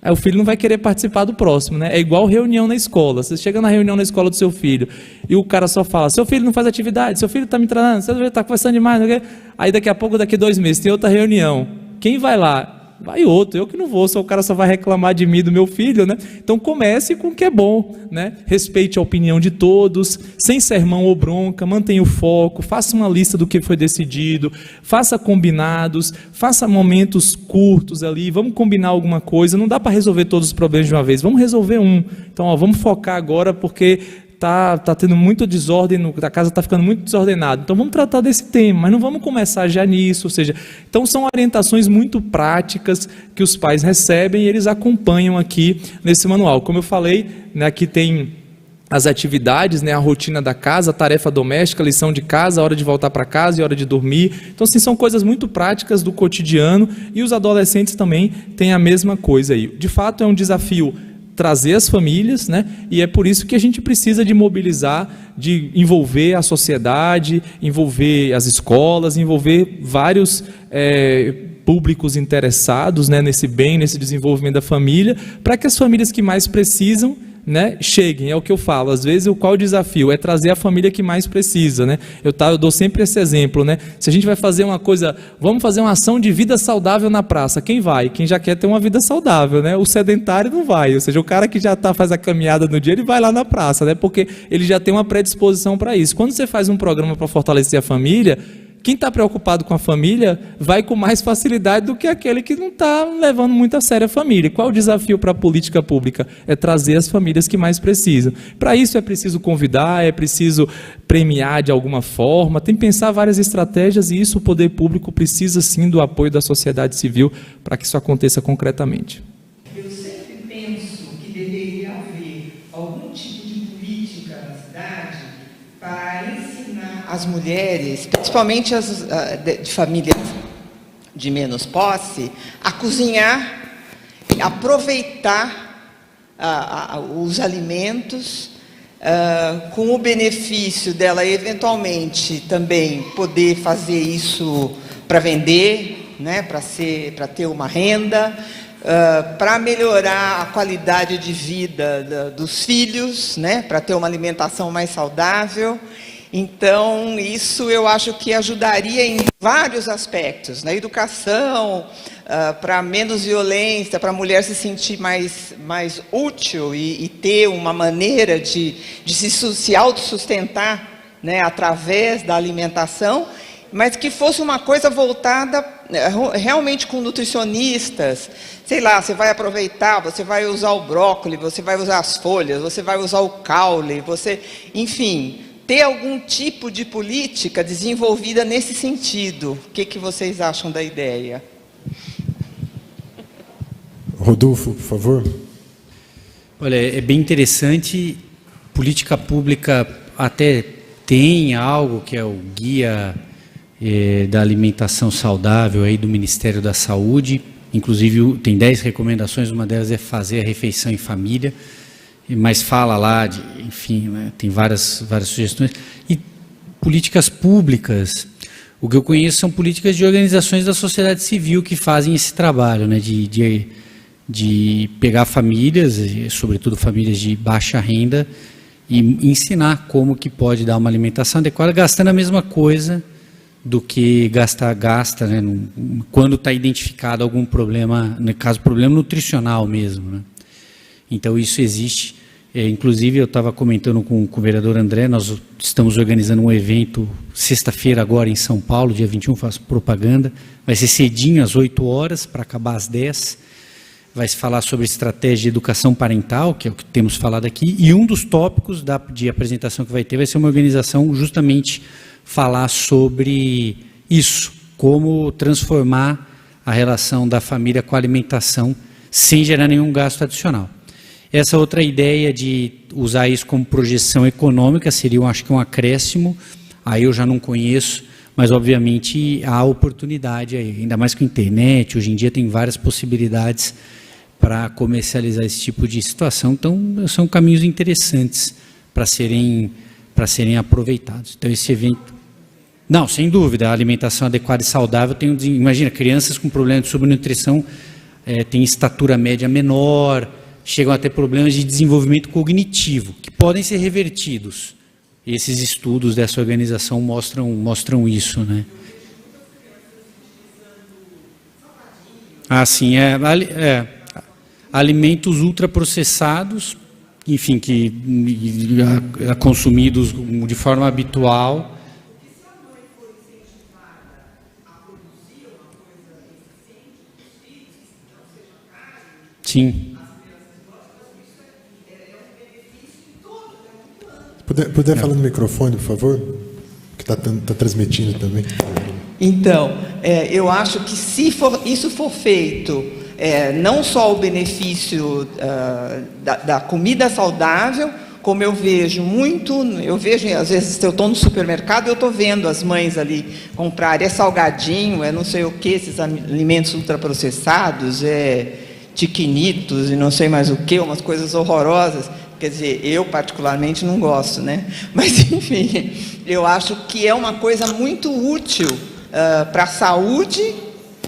Aí o filho não vai querer participar do próximo, né? É igual reunião na escola. Você chega na reunião na escola do seu filho e o cara só fala, seu filho não faz atividade, seu filho está me tratando, seu filho está conversando demais. Não sei o quê. Aí daqui a pouco, daqui a 2 meses, tem outra reunião. Quem vai lá? Vai outro, eu que não vou, só o cara só vai reclamar de mim, do meu filho, né? Então comece com o que é bom, né? Respeite a opinião de todos, sem sermão ou bronca, mantenha o foco, faça uma lista do que foi decidido, faça combinados, faça momentos curtos ali, vamos combinar alguma coisa, não dá para resolver todos os problemas de uma vez, vamos resolver um. Então, ó, vamos focar agora porque tá tendo muita desordem, a casa está ficando muito desordenada, então vamos tratar desse tema, mas não vamos começar já nisso, ou seja, então são orientações muito práticas que os pais recebem e eles acompanham aqui nesse manual. Como eu falei, né, aqui tem as atividades, né, a rotina da casa, a tarefa doméstica, a lição de casa, a hora de voltar para casa e a hora de dormir. Então, assim, são coisas muito práticas do cotidiano e os adolescentes também têm a mesma coisa aí. De fato, é um desafio trazer as famílias, né? E é por isso que a gente precisa de mobilizar, de envolver a sociedade, envolver as escolas, envolver vários públicos interessados, né, nesse bem, nesse desenvolvimento da família, para que as famílias que mais precisam, né, cheguem. É o que eu falo, às vezes qual o desafio? É trazer a família que mais precisa, né? Eu dou sempre esse exemplo, né? Se a gente vai fazer uma coisa, vamos fazer uma ação de vida saudável na praça, quem vai? Quem já quer ter uma vida saudável, né? O sedentário não vai, ou seja, o cara que já faz a caminhada no dia, ele vai lá na praça, né? Porque ele já tem uma predisposição para isso. Quando você faz um programa para fortalecer a família, quem está preocupado com a família vai com mais facilidade do que aquele que não está levando muito a sério a família. Qual o desafio para a política pública? É trazer as famílias que mais precisam. Para isso é preciso convidar, é preciso premiar de alguma forma, tem que pensar várias estratégias e isso o poder público precisa sim do apoio da sociedade civil para que isso aconteça concretamente. Eu sempre penso que deveria haver algum tipo de política na cidade para ensinar as mulheres, principalmente as de famílias de menos posse, a cozinhar, aproveitar os alimentos, com o benefício dela eventualmente também poder fazer isso para vender, né, para ter uma renda, para melhorar a qualidade de vida dos filhos, né, para ter uma alimentação mais saudável. Então, isso eu acho que ajudaria em vários aspectos, na educação, para menos violência, para a mulher se sentir mais útil e ter uma maneira de se autossustentar, né, através da alimentação, mas que fosse uma coisa voltada realmente com nutricionistas. Sei lá, você vai aproveitar, você vai usar o brócolis, você vai usar as folhas, você vai usar o caule, enfim, ter algum tipo de política desenvolvida nesse sentido. O que vocês acham da ideia? Rodolfo, por favor. Olha, é bem interessante. Política pública até tem algo que é o guia da alimentação saudável aí do Ministério da Saúde. Inclusive tem 10 recomendações, uma delas é fazer a refeição em família. Mas fala lá, enfim, né, tem várias sugestões. E políticas públicas, o que eu conheço são políticas de organizações da sociedade civil que fazem esse trabalho, né, de pegar famílias, sobretudo famílias de baixa renda, e ensinar como que pode dar uma alimentação adequada, gastando a mesma coisa do que gasta, né, quando está identificado algum problema, no caso, problema nutricional mesmo, né. Então, isso existe. Inclusive, eu estava comentando com o vereador André, nós estamos organizando um evento sexta-feira agora em São Paulo, dia 21, faço propaganda. Vai ser cedinho, às 8 horas, para acabar às 10. Vai se falar sobre estratégia de educação parental, que é o que temos falado aqui. E um dos tópicos de apresentação que vai ter vai ser uma organização justamente falar sobre isso, como transformar a relação da família com a alimentação sem gerar nenhum gasto adicional. Essa outra ideia de usar isso como projeção econômica seria, acho que um acréscimo, aí eu já não conheço, mas obviamente há oportunidade aí, ainda mais com a internet, hoje em dia tem várias possibilidades para comercializar esse tipo de situação, então são caminhos interessantes para serem aproveitados. Então esse evento, não, sem dúvida, a alimentação adequada e saudável, imagina, crianças com problema de subnutrição, têm estatura média menor, chegam a ter problemas de desenvolvimento cognitivo, que podem ser revertidos. Esses estudos dessa organização mostram isso, né? Sim, alimentos ultraprocessados, enfim, que consumidos de forma habitual. Sim. Puder falar no microfone, por favor? Que está transmitindo também. Então, eu acho que se isso for feito, não só o benefício da comida saudável, como eu vejo, às vezes, eu estou no supermercado, eu estou vendo as mães ali comprarem salgadinho, não sei o que, esses alimentos ultraprocessados, tiquinitos e não sei mais o que, umas coisas horrorosas. Quer dizer, eu particularmente não gosto, né? Mas, enfim, eu acho que é uma coisa muito útil para a saúde,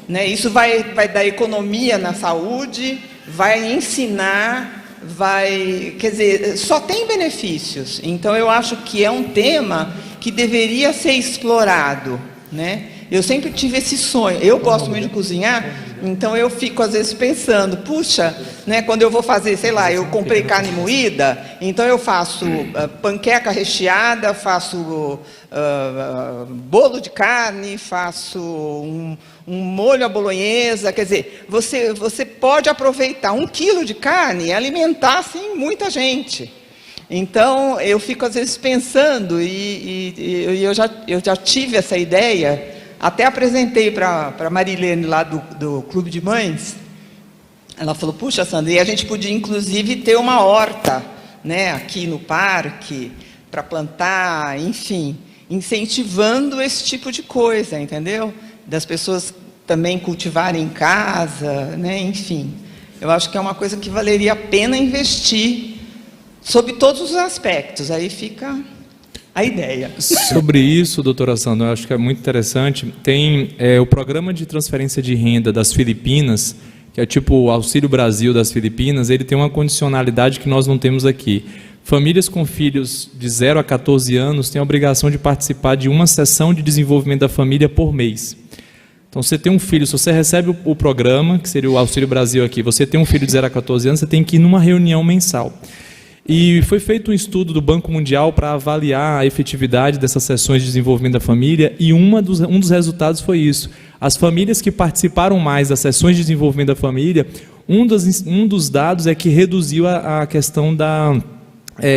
né? Isso vai dar economia na saúde, vai ensinar, quer dizer, só tem benefícios. Então, eu acho que é um tema que deveria ser explorado, né? Eu sempre tive esse sonho. Eu gosto muito de cozinhar, então eu fico às vezes pensando, puxa, né, quando eu vou fazer, sei lá, eu comprei carne moída, então eu faço panqueca recheada, faço bolo de carne, faço um molho à bolonhesa. Quer dizer, você pode aproveitar 1 quilo de carne e alimentar assim muita gente. Então eu fico às vezes pensando, e eu já tive essa ideia. Até apresentei para a Marilene lá do Clube de Mães. Ela falou, puxa, Sandra, e a gente podia inclusive ter uma horta, né, aqui no parque, para plantar, enfim, incentivando esse tipo de coisa, entendeu? Das pessoas também cultivarem em casa, né, enfim. Eu acho que é uma coisa que valeria a pena investir, sob todos os aspectos. Aí fica a ideia. Sobre isso, doutora Sandra, eu acho que é muito interessante. Tem o programa de transferência de renda das Filipinas, que é tipo o Auxílio Brasil das Filipinas. Ele tem uma condicionalidade que nós não temos aqui. Famílias com filhos de 0 a 14 anos têm a obrigação de participar de uma sessão de desenvolvimento da família por mês. Então, você tem um filho, se você recebe o programa, que seria o Auxílio Brasil aqui, você tem um filho de 0 a 14 anos, você tem que ir numa reunião mensal. E foi feito um estudo do Banco Mundial para avaliar a efetividade dessas sessões de desenvolvimento da família, e um dos resultados foi isso. As famílias que participaram mais das sessões de desenvolvimento da família, um dos dados é que reduziu a questão da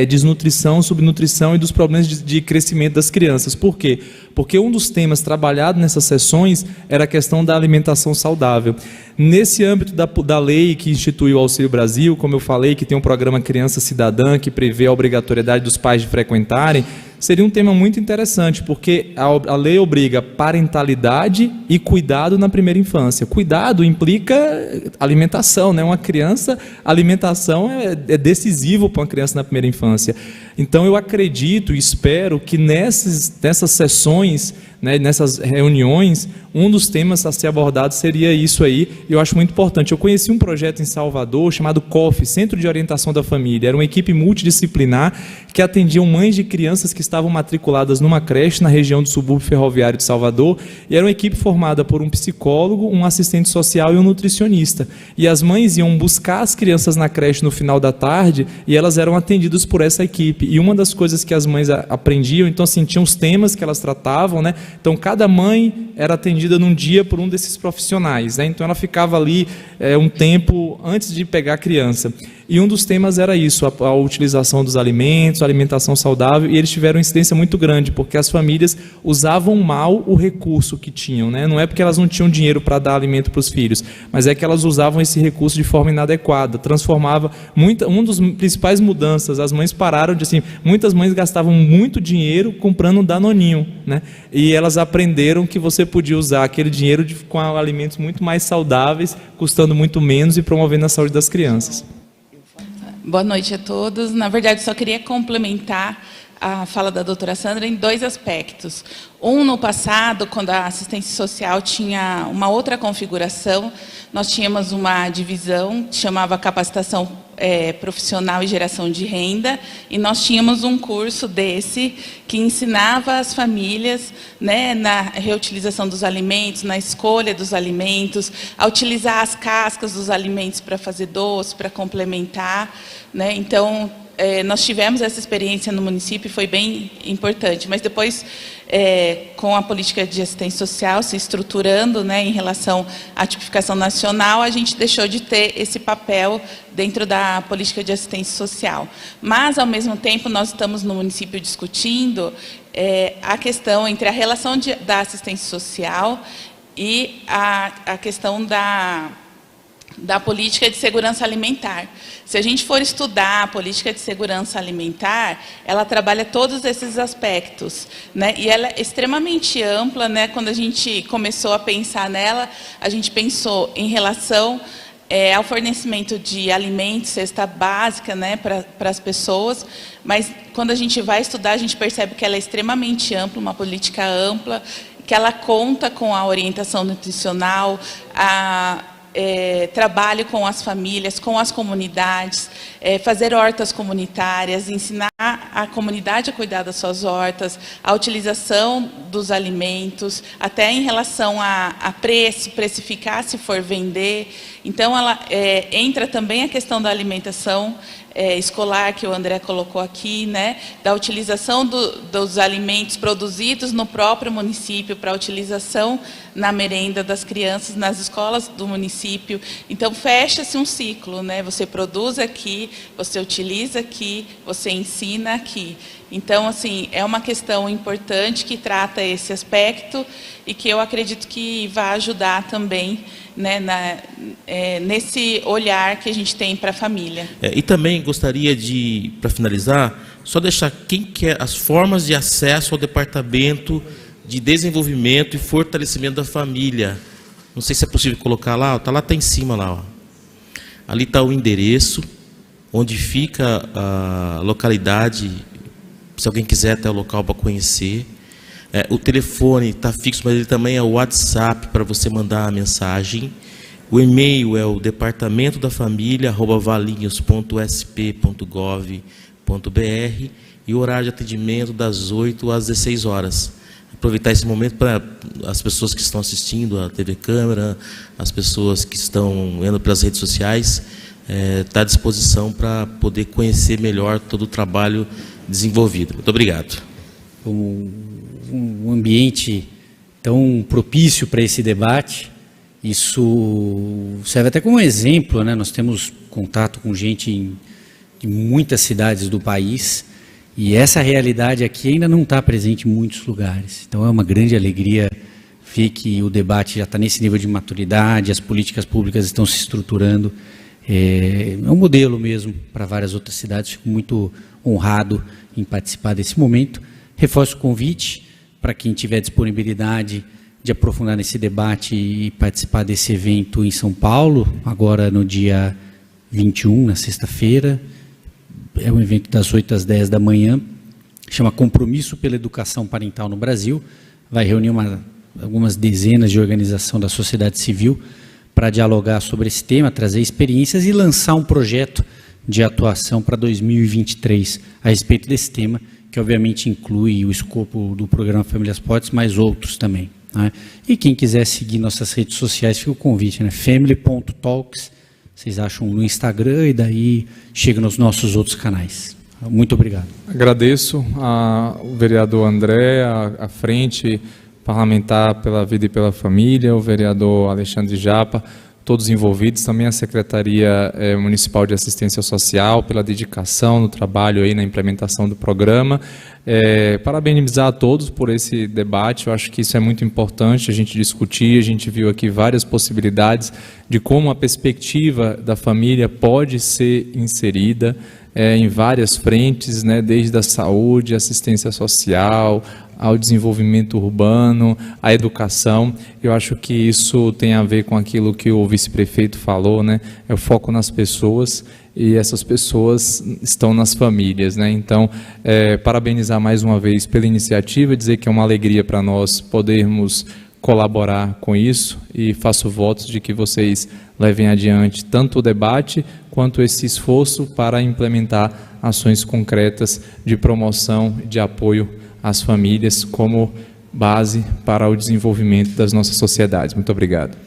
desnutrição, subnutrição e dos problemas de crescimento das crianças. Por quê? Porque um dos temas trabalhados nessas sessões era a questão da alimentação saudável. Nesse âmbito da lei que instituiu o Auxílio Brasil, como eu falei, que tem um programa Criança Cidadã, que prevê a obrigatoriedade dos pais de frequentarem, seria um tema muito interessante, porque a lei obriga parentalidade e cuidado na primeira infância. Cuidado implica alimentação, né? Uma criança, alimentação é decisivo para uma criança na primeira infância. Então, eu acredito e espero que nessas sessões, né, nessas reuniões, um dos temas a ser abordado seria isso aí, e eu acho muito importante. Eu conheci um projeto em Salvador chamado COF, Centro de Orientação da Família. Era uma equipe multidisciplinar que atendia mães de crianças que estavam matriculadas numa creche na região do subúrbio ferroviário de Salvador, e era uma equipe formada por um psicólogo, um assistente social e um nutricionista. E as mães iam buscar as crianças na creche no final da tarde, e elas eram atendidas por essa equipe. E uma das coisas que as mães aprendiam, então, assim, tinham os temas que elas tratavam, né? Então, cada mãe era atendida num dia por um desses profissionais, né? Então, ela ficava ali um tempo antes de pegar a criança. E um dos temas era isso, a utilização dos alimentos, a alimentação saudável, e eles tiveram uma incidência muito grande, porque as famílias usavam mal o recurso que tinham, né? Não é porque elas não tinham dinheiro para dar alimento para os filhos, mas é que elas usavam esse recurso de forma inadequada, transformava uma das principais mudanças, as mães pararam de, assim, muitas mães gastavam muito dinheiro comprando um danoninho, né? E elas aprenderam que você podia usar aquele dinheiro com alimentos muito mais saudáveis, custando muito menos e promovendo a saúde das crianças. Boa noite a todos. Na verdade, só queria complementar a fala da doutora Sandra em 2 aspectos. No passado, quando a assistência social tinha uma outra configuração, nós tínhamos uma divisão que chamava capacitação profissional e geração de renda, e nós tínhamos um curso desse que ensinava as famílias, né, na reutilização dos alimentos, na escolha dos alimentos, a utilizar as cascas dos alimentos para fazer doce, para complementar, né? Então, nós tivemos essa experiência no município e foi bem importante, mas depois, com a política de assistência social se estruturando, né, em relação à tipificação nacional, a gente deixou de ter esse papel dentro da política de assistência social. Mas, ao mesmo tempo, nós estamos no município discutindo a questão entre a relação da assistência social e a questão da política de segurança alimentar. Se a gente for estudar a política de segurança alimentar, ela trabalha todos esses aspectos, né? E ela é extremamente ampla, né? Quando a gente começou a pensar nela, a gente pensou em relação ao fornecimento de alimentos, cesta básica, né, para as pessoas, mas quando a gente vai estudar, a gente percebe que ela é extremamente ampla, uma política ampla, que ela conta com a orientação nutricional, trabalho com as famílias, com as comunidades, fazer hortas comunitárias, ensinar a comunidade a cuidar das suas hortas, a utilização dos alimentos, até em relação a preço, precificar se for vender. Então, ela entra também a questão da alimentação escolar, que o André colocou aqui, né, da utilização dos alimentos produzidos no próprio município para utilização na merenda das crianças, nas escolas do município. Então, fecha-se um ciclo, né? Você produz aqui, você utiliza aqui, você ensina aqui. Então, assim, é uma questão importante que trata esse aspecto e que eu acredito que vai ajudar também, né, nesse olhar que a gente tem para a família. E também gostaria de, para finalizar, só deixar as formas de acesso ao Departamento de Desenvolvimento e Fortalecimento da Família. Não sei se é possível colocar lá, está em cima lá. Ó. Ali está o endereço, onde fica a localidade, se alguém quiser até o local para conhecer. O telefone está fixo, mas ele também é o WhatsApp para você mandar a mensagem. O e-mail é o departamento-da-família@valinhos.sp.gov.br e o horário de atendimento das 8 às 16 horas. Aproveitar esse momento para as pessoas que estão assistindo a TV Câmara, as pessoas que estão vendo pelas redes sociais, está à disposição para poder conhecer melhor todo o trabalho desenvolvido. Muito obrigado. Um ambiente tão propício para esse debate, isso serve até como exemplo, né? Nós temos contato com gente de muitas cidades do país e essa realidade aqui ainda não está presente em muitos lugares. Então é uma grande alegria ver que o debate já está nesse nível de maturidade, as políticas públicas estão se estruturando. É um modelo mesmo para várias outras cidades. Fico muito honrado em participar desse momento. Reforço o convite para quem tiver disponibilidade de aprofundar nesse debate e participar desse evento em São Paulo, agora no dia 21, na sexta-feira. É um evento das 8 às 10 da manhã, chama Compromisso pela Educação Parental no Brasil. Vai reunir algumas dezenas de organizações da sociedade civil para dialogar sobre esse tema, trazer experiências e lançar um projeto de atuação para 2023 a respeito desse tema, que obviamente inclui o escopo do programa Famílias Fortes, mas outros também, né? E quem quiser seguir nossas redes sociais, fica o convite, né? family.talks, vocês acham no Instagram e daí chega nos nossos outros canais. Muito obrigado. Agradeço ao vereador André, à Frente Parlamentar pela Vida e pela Família, o vereador Alexandre Japa, todos envolvidos, também a Secretaria Municipal de Assistência Social, pela dedicação no trabalho aí na implementação do programa. Parabenizar a todos por esse debate, eu acho que isso é muito importante a gente discutir, a gente viu aqui várias possibilidades de como a perspectiva da família pode ser inserida em várias frentes, né, desde a saúde, assistência social, ao desenvolvimento urbano, à educação. Eu acho que isso tem a ver com aquilo que o vice-prefeito falou, né? É o foco nas pessoas. e essas pessoas estão nas famílias, né? Então, parabenizar mais uma vez pela iniciativa, dizer que é uma alegria para nós podermos colaborar com isso, e faço votos de que vocês levem adiante tanto o debate quanto esse esforço para implementar ações concretas de promoção, de apoio às famílias como base para o desenvolvimento das nossas sociedades. Muito obrigado.